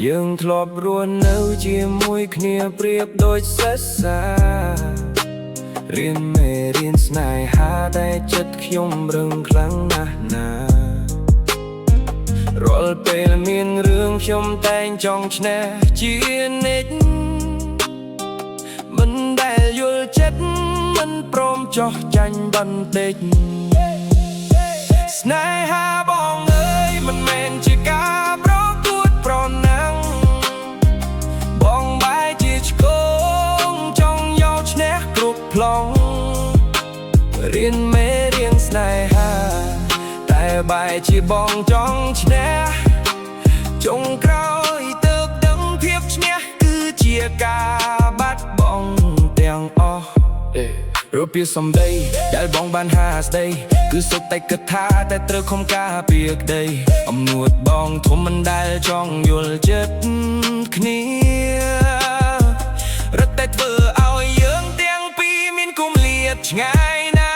យើងធ្លាប់រស់នៅជាមួយគ្នាប្រៀបដូចសេះសារៀនមេរៀនស្នេហាតែចិត្តខ្ញុំរឹងខ្លាំងណាស់ណារាល់ពេលមានរឿងខ្ញុំតែងចង់ឈ្នះជានិច្ចមិនដែលយល់ចិត្តមិនព្រមចោះចាញ់បន្តិចស្នេហាបងអើយមិនមែនជាការប្រកួតប្រណាំងបងបែរជាឆ្កងចង់យកឈ្នះគ្រប់ប្លង់រៀនមេរៀនស្នេហាតែបែរជាបងចង់ឈ្នះចុងក្រោយទើបដឹងភាពឈ្នះគឺជាការបាត់បង់ទាំងអស់រូបភាពសំដីដែលបងបានហាស្ដីគឺសុទ្ធតែគិតថាតែត្រូវខំការពារក្តីអំនួតបងធំមិនដែលចង់យល់ចិត្តគ្នារត់តែធ្វើឲ្យយើងទាំងពីរមានគម្លាតឆ្ងាយណា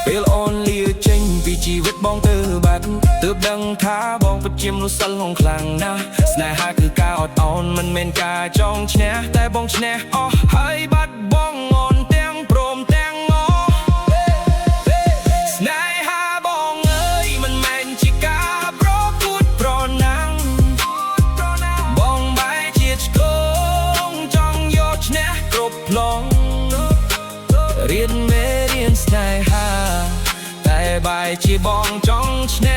ពេលអូនលាចេញពីជីវិតបងទៅបាត់ទើបដឹងថាបងពិតជាមនុស្សសិលងងខ្លាំងណាស់ស្នេហាគឺការអត់ឱនមិនមែនការចង់ឈ្នះតែបងឈ្នះអស់ហើយបាត់បង់អូនទាំងព្រមទាំងងស្នេហាបងអើយមិនមែនជាការប្រកួតប្រណាំងបងបែរជាឆ្កងចង់យកឈ្នះគ្រប់ប្លង់រៀនមេរៀនស្នេហាតែបែរជាបងចង់ឈ្នះ